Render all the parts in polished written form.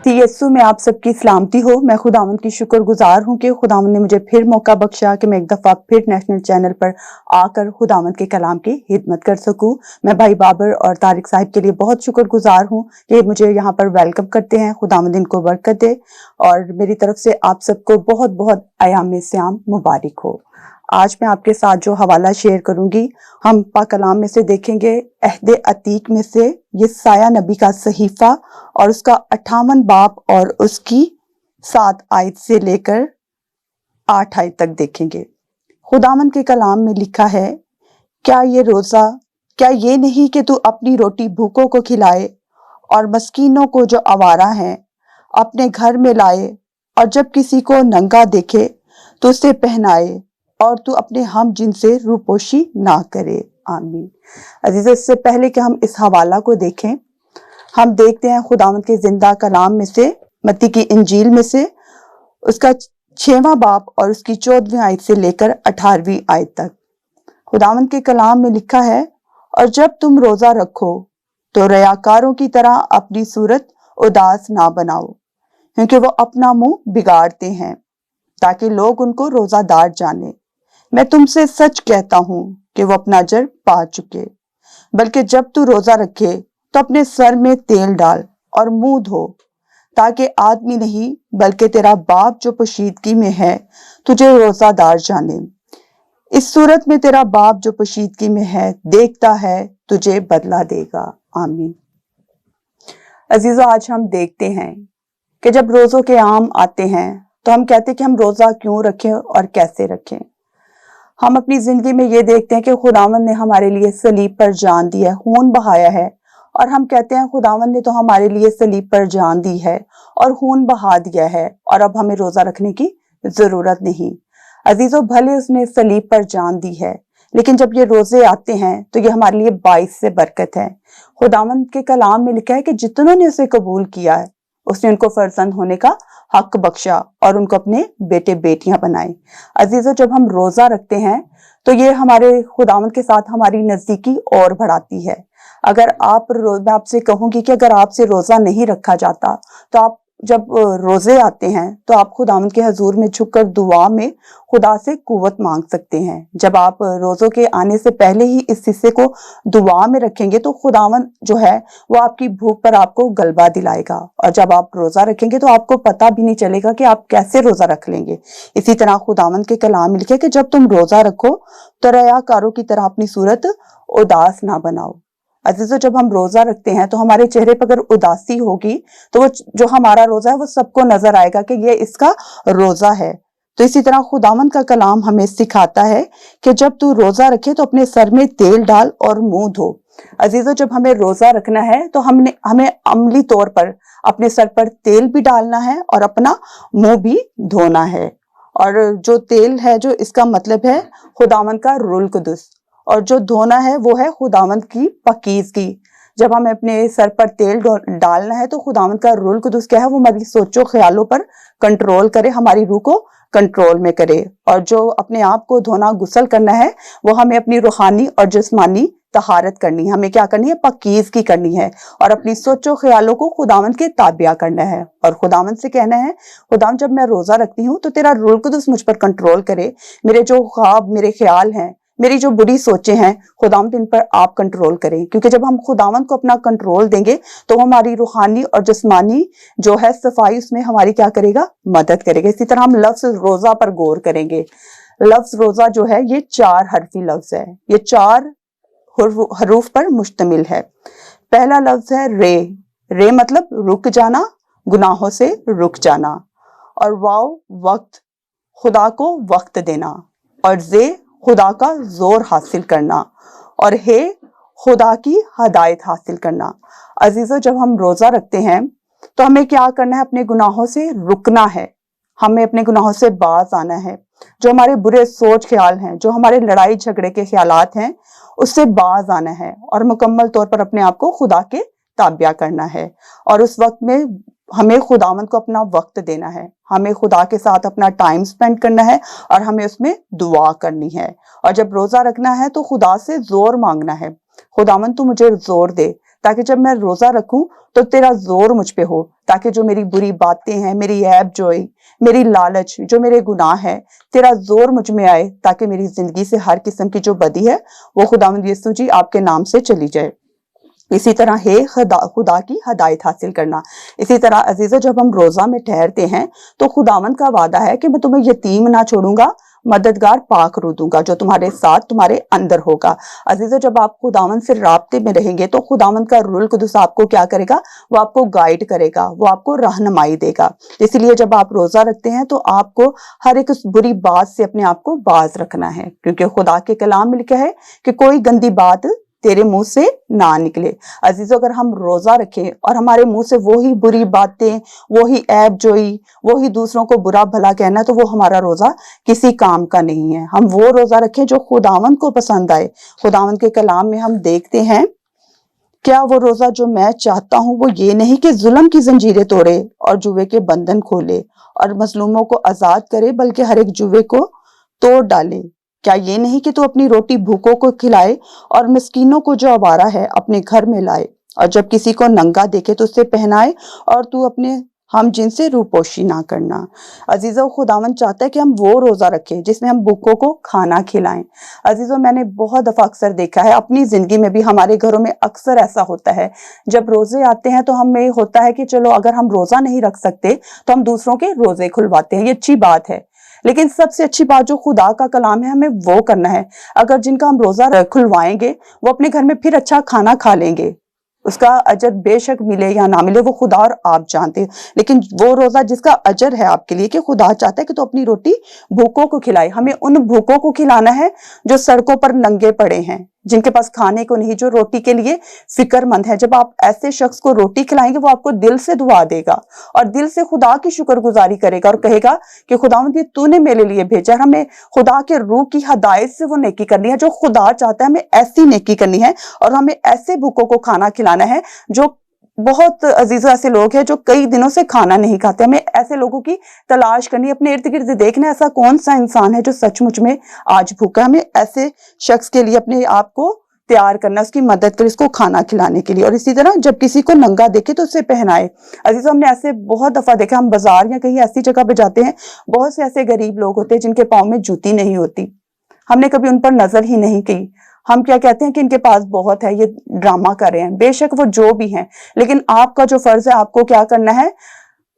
मसीह यस्सु में आप सबकी सलामती हो। मैं खुदावंद की शुक्रगुजार हूँ कि खुदावंद ने मुझे फिर मौका बख्शा कि मैं एक दफ़ा फिर नेशनल चैनल पर आकर खुदावंद के कलाम की खिदमत कर सकूँ। मैं भाई बाबर और तारिक साहिब के लिए बहुत शुक्रगुजार हूँ कि मुझे यहाँ पर वेलकम करते हैं। खुदावंद इनको बरकत दे और मेरी तरफ से आप सबको बहुत बहुत अयाम सियाम मुबारक हो। आज मैं आपके साथ जो हवाला शेयर करूंगी, हम पाक कलाम में से देखेंगे अहद अतीक में से यसाया नबी का सहीफा और उसका 58 बाब और उसकी 7 आयत से लेकर 8 आयत तक देखेंगे। खुदावन के कलाम में लिखा है, क्या ये नहीं कि तू अपनी रोटी भूखों को खिलाए और मस्कीनों को जो आवारा हैं अपने घर में लाए, और जब किसी को नंगा देखे तो उसे पहनाए, और तू अपने हम जिनसे रूपोशी ना करे। आमीन। अजीज़ों, इससे पहले कि हम इस हवाला को देखें, हम देखते हैं खुदावंद के जिंदा कलाम में से मत्ती की इंजील में से उसका 6वां बाब और उसकी 14वीं आयत से लेकर 18वीं आयत तक। खुदावंद के कलाम में लिखा है, और जब तुम रोजा रखो तो रयाकारों की तरह अपनी सूरत उदास ना बनाओ, क्योंकि वो अपना मुंह बिगाड़ते हैं ताकि लोग उनको रोजादार जाने। मैं तुमसे सच कहता हूं कि वो अपना अजर पा चुके। बल्कि जब तू रोजा रखे तो अपने सर में तेल डाल और मुंह धो, ताकि आदमी नहीं बल्कि तेरा बाप जो पोशीदगी में है तुझे रोजादार जाने। इस सूरत में तेरा बाप जो पोशीदगी में है देखता है, तुझे बदला देगा। आमीन। अजीजों, आज हम देखते हैं कि जब रोजों के आम आते हैं तो हम कहते हैं कि हम रोजा क्यों रखें और कैसे रखें। हम अपनी जिंदगी में ये देखते हैं कि खुदावंद ने हमारे लिए सलीब पर जान दी है, खून बहाया है, और हम कहते हैं खुदावंद ने तो हमारे लिए सलीब पर जान दी है और खून बहा दिया है और अब हमें रोजा रखने की जरूरत नहीं। अजीजों, भले उसने सलीब पर जान दी है, लेकिन जब ये रोजे आते हैं तो ये हमारे लिए बाइस से बरकत है। खुदावंद के कलाम में लिखा है कि जितनों ने उसे कबूल किया है उसने उनको फर्जंद होने का हक बख्शा और उनको अपने बेटे बेटियां बनाए। अजीजों, जब हम रोजा रखते हैं तो ये हमारे खुदावंद के साथ हमारी नजदीकी और बढ़ाती है। अगर मैं आपसे कहूंगी कि अगर आपसे रोजा नहीं रखा जाता तो आप जब रोजे आते हैं तो आप खुदावंद के हजूर में झुककर दुआ में खुदा से कुव्वत मांग सकते हैं। जब आप रोजों के आने से पहले ही इस हिस्से को दुआ में रखेंगे तो खुदावंद जो है वो आपकी भूख पर आपको गलबा दिलाएगा, और जब आप रोजा रखेंगे तो आपको पता भी नहीं चलेगा कि आप कैसे रोजा रख लेंगे। इसी तरह खुदावंद के कलाम में लिखे कि जब तुम रोजा रखो तो रयाकारों की तरह अपनी सूरत उदास ना बनाओ। अजीजों, जब हम रोजा रखते हैं तो हमारे चेहरे पर अगर उदासी होगी तो वो जो हमारा रोजा है वो सबको नजर आएगा कि ये इसका रोजा है। तो इसी तरह खुदावंद का कलाम हमें सिखाता है कि जब तू रोजा रखे तो अपने सर में तेल डाल और मुंह धो। अजीजों, जब हमें रोजा रखना है तो हमें अमली तौर पर अपने सर पर तेल भी डालना है और अपना मुंह भी धोना है। और जो तेल है जो इसका मतलब है खुदावंद का रूल कुदस, और जो धोना है वो है खुदावंद की पकीज़गी। जब हमें अपने सर पर तेल डालना है तो खुदावंद का रूल कुदस क्या है, वो हमारी सोचो ख्यालों पर कंट्रोल करे, हमारी रूह को कंट्रोल में करे। और जो अपने आप को धोना गुस्ल करना है वो हमें अपनी रूहानी और जिस्मानी तहारत करनी है। हमें क्या करनी है, पकीज़गी करनी है और अपनी सोचो ख्यालों को खुदावंद के ताबिया करना है। और खुदावंद से कहना है, खुदावंद जब मैं रोजा रखती हूँ तो तेरा रूल कुदस मुझ पर कंट्रोल करे। मेरे जो ख्वाब, मेरे ख्याल हैं, मेरी जो बुरी सोचें हैं, खुदावंद इन पर आप कंट्रोल करें। क्योंकि जब हम खुदावंद को अपना कंट्रोल देंगे तो हमारी रूहानी और जिस्मानी जो है सफाई उसमें हमारी क्या करेगा, मदद करेगा। इसी तरह हम लफ्ज रोजा पर गौर करेंगे। लफ्ज रोजा जो है ये 4 हरफी लफ्ज है, ये 4 हरूफ पर मुश्तमिल है। पहला लफ्ज है रे। रे मतलब रुक जाना, गुनाहों से रुक जाना। और वाव वक्त, खुदा को वक्त देना। और जे खुदा का जोर हासिल करना। और हे खुदा की हदायत हासिल करना। अजीजों, जब हम रोजा रखते हैं तो हमें क्या करना है, अपने गुनाहों से रुकना है, हमें अपने गुनाहों से बाज आना है। जो हमारे बुरे सोच ख्याल हैं, जो हमारे लड़ाई झगड़े के ख्यालात हैं, उससे बाज आना है और मुकम्मल तौर पर अपने आप को खुदा के ताबिया करना है। और उस वक्त में हमें खुदावंद को अपना वक्त देना है, हमें खुदा के साथ अपना टाइम स्पेंड करना है और हमें उसमें दुआ करनी है। और जब रोजा रखना है तो खुदा से जोर मांगना है, खुदावंद तू मुझे जोर दे ताकि जब मैं रोजा रखूं तो तेरा जोर मुझ पे हो, ताकि जो मेरी बुरी बातें हैं, मेरी ऐब जोई, मेरी लालच, जो मेरे गुनाह है, तेरा जोर मुझ में आए, ताकि मेरी जिंदगी से हर किस्म की जो बदी है वो खुदावंद यीशु जी आपके नाम से चली जाए। इसी तरह है खुदा की हदायत हासिल करना। इसी तरह अजीजों, जब हम रोजा में ठहरते हैं तो खुदावंद का वादा है कि मैं तुम्हें यतीम ना छोड़ूंगा, मददगार पाक रू दूंगा जो तुम्हारे साथ तुम्हारे अंदर होगा। अजीजों, जब आप खुदावंद से राब्ते में रहेंगे तो खुदावंद का रूह कुदूस आपको क्या करेगा, वो आपको गाइड करेगा, वो आपको रहनुमाई देगा। इसलिए जब आप रोजा रखते हैं तो आपको हर एक उस बुरी बात से अपने आप को बाज रखना है, क्योंकि खुदा के कलाम में लिखा है कि कोई गंदी बात तेरे मुंह से ना निकले। अजीजों, अगर हम रोजा रखें और हमारे मुंह से वही बुरी बातें, वही ऐब जोई, वही दूसरों को बुरा भला कहना, तो वो हमारा रोजा किसी काम का नहीं है। हम वो रोजा रखें जो खुदावंद को पसंद आए। खुदावंद के कलाम में हम देखते हैं, क्या वो रोजा जो मैं चाहता हूं वो ये नहीं कि जुल्म की जंजीरें तोड़े और जुए के बंधन खोले और मजलूमों को आजाद करे, बल्कि हर एक जुए को तोड़ डाले। क्या ये नहीं कि तू अपनी रोटी भूखों को खिलाए और मिस्कीनों को जो आवारा है अपने घर में लाए, और जब किसी को नंगा देखे तो उससे पहनाए, और तू अपने हम जिनसे रूपोशी ना करना। अजीजों, खुदावंद चाहता है कि हम वो रोजा रखें जिसमें हम भूखों को खाना खिलाएं। अजीजों, मैंने बहुत दफा अक्सर देखा है अपनी जिंदगी में भी, हमारे घरों में अक्सर ऐसा होता है, जब रोजे आते हैं तो हमें होता है कि चलो अगर हम रोजा नहीं रख सकते तो हम दूसरों के रोजे खुलवाते हैं। ये अच्छी बात है, लेकिन सबसे अच्छी बात जो खुदा का कलाम है हमें वो करना है। अगर जिनका हम रोजा खुलवाएंगे वो अपने घर में फिर अच्छा खाना खा लेंगे, उसका अजर बेशक मिले या ना मिले वो खुदा और आप जानते हैं। लेकिन वो रोजा जिसका अजर है आपके लिए, कि खुदा चाहता है कि तो अपनी रोटी भूखों को खिलाए। हमें उन भूखों को खिलाना है जो सड़कों पर नंगे पड़े हैं, जिनके पास खाने को नहीं, जो रोटी के लिए फिक्रमंद है। जब आप ऐसे शख्स को रोटी खिलाएंगे वो आपको दिल से दुआ देगा और दिल से खुदा की शुक्रगुजारी करेगा और कहेगा कि खुदावंद ये तूने मेरे लिए भेजा। हमें खुदा के रूह की हदायत से वो नेकी करनी है जो खुदा चाहता है, हमें ऐसी नेकी करनी है। और हमें ऐसे भूखों को खाना खिलाना है जो बहुत अजीजों ऐसे लोग हैं जो कई दिनों से खाना नहीं खाते। हमें ऐसे लोगों की तलाश करनी, अपने इर्द गिर्द देखना ऐसा कौन सा इंसान है जो सचमुच में आज भूखा। हमें ऐसे शख्स के लिए अपने आप को तैयार करना, उसकी मदद करें, उसको खाना खिलाने के लिए। और इसी तरह जब किसी को नंगा देखे तो उसे पहनाए। अजीजों, हमने ऐसे बहुत दफा देखा, हम बाजार या कहीं ऐसी जगह पे जाते हैं, बहुत से ऐसे गरीब लोग होते हैं जिनके पाँव में जूती नहीं होती, हमने कभी उन पर नजर ही नहीं की। हम क्या कहते हैं कि इनके पास बहुत है, ये ड्रामा कर रहे हैं। बेशक वो जो भी हैं, लेकिन आपका जो फर्ज है, आपको क्या करना है,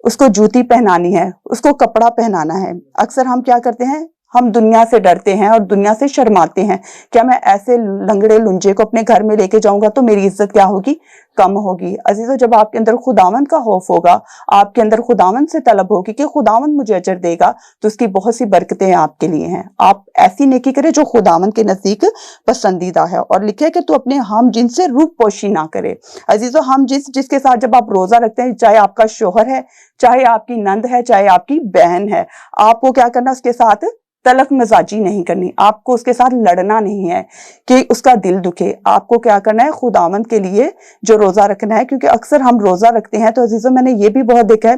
उसको जूती पहनानी है, उसको कपड़ा पहनाना है। अक्सर हम क्या करते हैं, हम दुनिया से डरते हैं और दुनिया से शर्माते हैं। क्या मैं ऐसे लंगड़े लुंजे को अपने घर में लेके जाऊंगा तो मेरी इज्जत क्या होगी, कम होगी। अजीजों, जब आपके अंदर खुदावंद का खौफ होगा, आपके अंदर खुदावंद से तलब होगी कि खुदावंद मुझे अजर देगा, तो उसकी बहुत सी बरकतें आपके लिए हैं। आप ऐसी नेकी करें जो खुदावंद के नजदीक पसंदीदा है। और लिखे है कि तू अपने हम जिनसे रूप पोशी ना करे। अजीजों, हम जिसके साथ जब आप रोजा रखते हैं, चाहे आपका शोहर है, चाहे आपकी नंद है, चाहे आपकी बहन है, आपको क्या करना, उसके साथ तलख मजाजी नहीं करनी, आपको उसके साथ लड़ना नहीं है कि उसका दिल दुखे। आपको क्या करना है, खुदावंद के लिए जो रोजा रखना है। क्योंकि अक्सर हम रोजा रखते हैं तो अजीजों, मैंने ये भी बहुत देखा है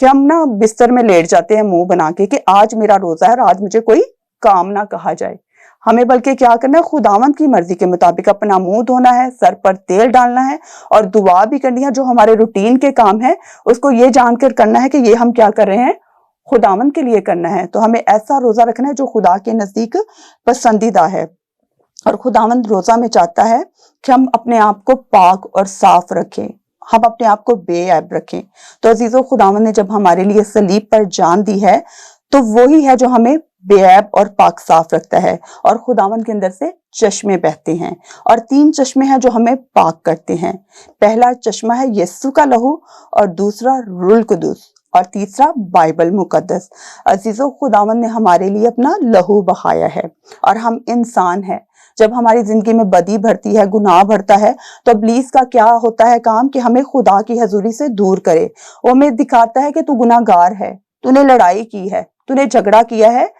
कि हम ना बिस्तर में लेट जाते हैं मुंह बना के कि आज मेरा रोजा है और आज मुझे कोई काम ना कहा जाए। हमें बल्कि क्या करना है, खुदावंद की मर्जी के मुताबिक अपना मुंह धोना है, सर पर तेल डालना है और दुआ भी करनी है। जो हमारे रूटीन के काम है उसको ये जानकर करना है कि ये हम क्या कर रहे हैं, खुदावंद के लिए करना है। तो हमें ऐसा रोजा रखना है जो खुदा के नजदीक पसंदीदा है। और खुदावंद रोजा में चाहता है कि हम अपने आप को पाक और साफ रखें, हम अपने आप को बेऐब रखें। तो अजीजों, खुदावंद ने जब हमारे लिए सलीब पर जान दी है तो वही है जो हमें बेऐब और पाक साफ रखता है। और खुदावंद के अंदर से चश्मे बहते हैं और 3 चश्मे हैं जो हमें पाक करते हैं। पहला चश्मा है यीशु का लहू, और दूसरा रूह कुदूस, और तीसरा बाइबल मुकद्दस। अजीजों, खुदावंद ने हमारे लिए अपना लहू बहाया है और हम इंसान हैं। जब हमारी जिंदगी में बदी भरती है, गुनाह भरता है, तो इब्लीस का क्या होता है काम कि हमें खुदा की हजूरी से दूर करे। वो हमें दिखाता है कि तू गुनाहगार है, तूने लड़ाई की है, तूने झगड़ा किया है,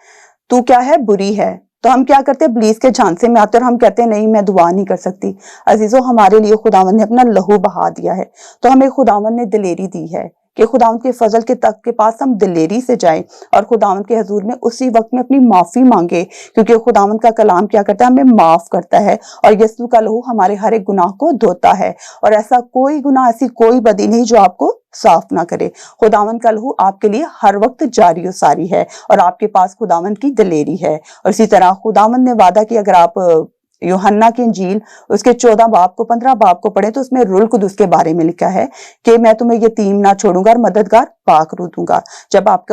तू क्या है, बुरी है। तो हम क्या करते हैं, इब्लीस के झांसे में आते और हम कहते हैं नहीं मैं दुआ नहीं कर सकती। अजीजों, हमारे लिए खुदावंद ने अपना लहू बहा दिया है। तो हमें खुदावंद ने दिलेरी दी है کہ खुदावंद के फजल के तख्त के पास हम दिलेरी से जाएं और खुदावंद के हजूर में उसी वक्त में अपनी माफी मांगे, क्योंकि खुदावंद का कलाम क्या करता है, हमें माफ करता है और यीशु का लहू हमारे हर एक गुनाह को धोता है। और ऐसा कोई गुनाह, ऐसी कोई बदी नहीं जो आपको साफ ना करे। खुदावंद का लहू आपके लिए हर वक्त जारी और सारी है और आपके पास खुदावंद की दिलेरी है। और इसी तरह खुदावंद ने वादा किया, अगर आप यूहन्ना की इंजील उसके 14 बाब को 15 बाब को पढ़े तो उसमें रूल कुदुस के बारे में लिखा है कि मैं तुम्हें यतीम ना छोड़ूंगा और मददगार पाक रू दूंगा। जब आप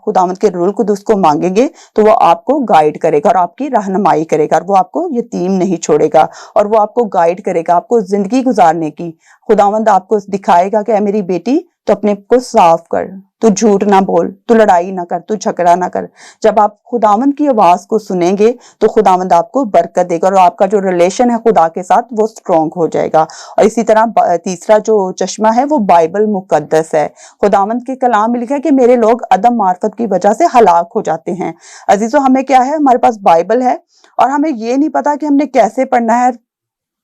खुदावंद के रूल कुदुस को मांगेंगे तो वो आपको गाइड करेगा और आपकी रहनुमाई करेगा और वो आपको यतीम नहीं छोड़ेगा और वो आपको गाइड करेगा आपको जिंदगी गुजारने की। खुदावंद आपको दिखाएगा कि ऐ मेरी बेटी, तो अपने को साफ कर, तू झूठ ना बोल, तू लड़ाई ना कर, तू झगड़ा ना कर। जब आप खुदावंद की आवाज को सुनेंगे तो खुदावंद आपको बरकत देगा और आपका जो रिलेशन है खुदा के साथ वो स्ट्रॉन्ग हो जाएगा। और इसी तरह तीसरा जो चश्मा है वो बाइबल मुकद्दस है। खुदावंद के कलाम में लिखा है कि मेरे लोग अदम मार्फत की वजह से हलाक हो जाते हैं। अजीजों, हमें क्या है, हमारे पास बाइबल है और हमें ये नहीं पता कि हमने कैसे पढ़ना है,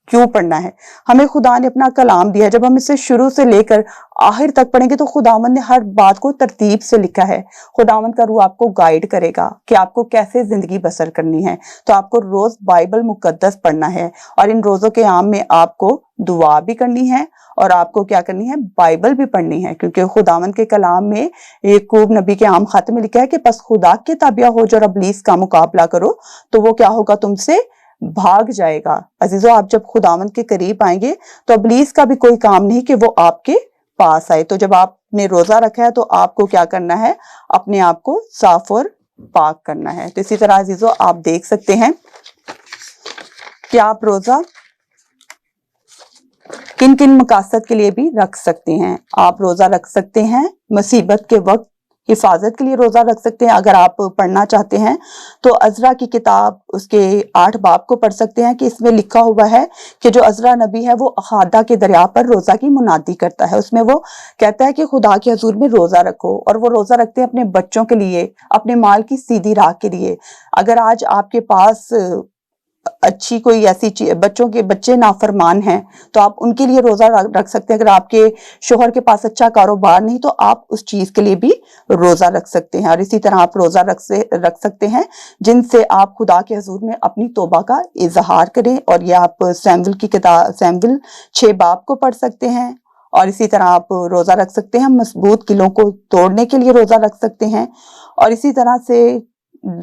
क्यों पढ़ना है। हमें खुदा ने अपना कलाम दिया, जब हम इसे शुरू से लेकर आखिर तक पढ़ेंगे तो खुदावंद ने हर बात को तरतीब से लिखा है। खुदावंद का रूह आपको गाइड करेगा कि आपको कैसे जिंदगी बसर करनी है। तो आपको रोज बाइबल मुकद्दस पढ़ना है और इन रोजों के आम में आपको दुआ भी करनी है और आपको क्या करनी है, बाइबल भी पढ़नी है, क्योंकि खुदावंद के कलाम में याकूब नबी के आम खत में लिखा है कि बस खुदा के ताबिया हो जो और इब्लीस का मुकाबला करो तो वो क्या होगा, तुमसे भाग जाएगा। अजीजों, आप जब खुदावंद के करीब आएंगे तो इब्लीस का भी कोई काम नहीं कि वो आपके पास आए। तो जब आपने रोजा रखा है तो आपको क्या करना है, अपने आप को साफ और पाक करना है। तो इसी तरह अजीजों, आप देख सकते हैं कि आप रोजा किन किन मकासद के लिए भी रख सकते हैं। आप रोजा रख सकते हैं मुसीबत के वक्त हिफाजत के लिए रोजा रख सकते हैं। अगर आप पढ़ना चाहते हैं तो अजरा की किताब उसके 8 बाब को पढ़ सकते हैं कि इसमें लिखा हुआ है कि जो अजरा नबी है वो अखादा के दरिया पर रोजा की मुनादी करता है। उसमें वो कहता है कि खुदा के हजूर में रोजा रखो, और वो रोजा रखते हैं अपने बच्चों के लिए, अपने माल की सीधी राह के लिए। अगर आज आपके पास अच्छी कोई ऐसी चीज, बच्चों के बच्चे नाफरमान हैं तो आप उनके लिए रोजा रख सकते हैं। अगर आपके शोहर के पास अच्छा कारोबार नहीं तो आप उस चीज के लिए भी रोजा रख सकते हैं। और इसी तरह आप रोजा रख सकते हैं जिनसे आप खुदा के हजूर में अपनी तौबा का इजहार करें। और ये आप सैमुएल की किताब सैमुएल 6 बाब को पढ़ सकते हैं। और इसी तरह आप रोजा रख सकते हैं मजबूत किलों को तोड़ने के लिए रोजा रख सकते हैं। और इसी तरह से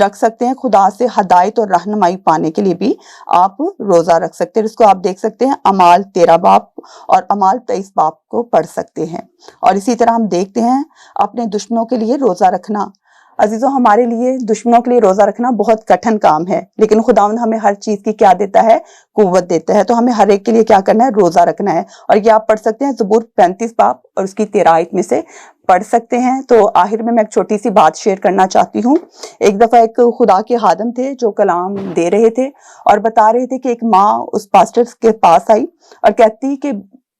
रख सकते हैं खुदा से हदायत और रहनुमाई पाने के लिए भी आप रोजा रख सकते हैं। इसको आप देख सकते हैं अमाल 13 बाब और अमाल 23 बाब को पढ़ सकते हैं। और इसी तरह हम देखते हैं अपने दुश्मनों के लिए रोजा रखना। अजीजों, हमारे लिए दुश्मनों के लिए रोजा रखना बहुत कठिन काम है, लेकिन खुदावंद हमें हर चीज की क्या देता है, कुव्वत देता है। तो हमें हर एक के लिए क्या करना है, रोजा रखना है। और ये आप पढ़ सकते हैं ज़बूर 35 बाब और उसकी 13 आयत में से पढ़ सकते हैं। तो आखिर में मैं एक छोटी सी बात शेयर करना चाहती हूँ। एक दफा एक खुदा के खादम थे जो कलाम दे रहे थे और बता रहे थे कि एक माँ उस पास्टर के पास आई और कहती कि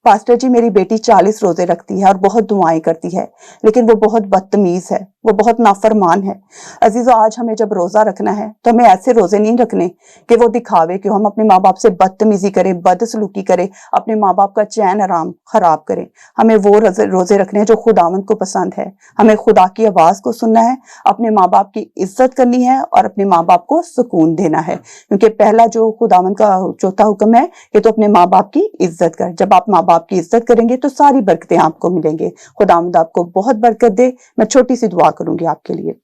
पास्टर जी, मेरी बेटी 40 रोजे रखती है और बहुत दुआएं करती है, लेकिन वो बहुत बदतमीज है, वो बहुत नाफरमान है। अजीजों, आज हमें जब रोजा रखना है तो हमें ऐसे रोजे नहीं रखने कि वो दिखावे कि हम अपने माँ बाप से बदतमीजी करें, बदसलूकी करें, अपने माँ बाप का चैन आराम खराब करें। हमें वो रोजे रखने हैं जो खुदावंद को पसंद है। हमें खुदा की आवाज को सुनना है, अपने माँ बाप की इज्जत करनी है और अपने माँ बाप को सुकून देना है। क्योंकि पहला जो खुदावंद का चौथा हुक्म है कि तो अपने माँ बाप की इज्जत कर। जब आप माँ बाप की इज्जत करेंगे तो सारी बरकतें आपको मिलेंगे। खुदावंद आपको बहुत बरकत दे। मैं छोटी सी दुआ करूंगी आपके लिए।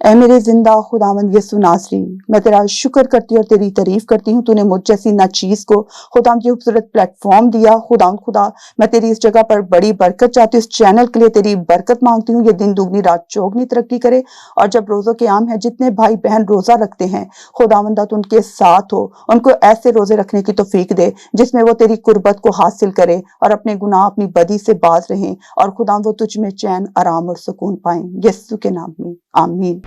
ऐ मेरे जिंदा खुदावंद यीशु नासरी, मैं तेरा शुक्र करती हूँ और तेरी तारीफ करती हूँ। तूने मुझ जैसी ना चीज को खुदा की खूबसूरत प्लेटफॉर्म दिया। खुदा मैं तेरी इस जगह पर बड़ी बरकत चाहती हूँ। इस चैनल के लिए तेरी बरकत मांगती हूँ। ये दिन दुगनी रात चौगनी तरक्की करे। और जब रोजों के आम है, जितने भाई बहन रोजा रखते हैं खुदावंदा तो उनके साथ हो, उनको ऐसे रोजे रखने की तौफीक दे जिसमें वो तेरी कुर्बत को हासिल करे और अपने गुनाह अपनी बदी से बाज रहें और खुदा वो तुझ में चैन आराम और सुकून पाएं। यीशु के नाम में आमीन।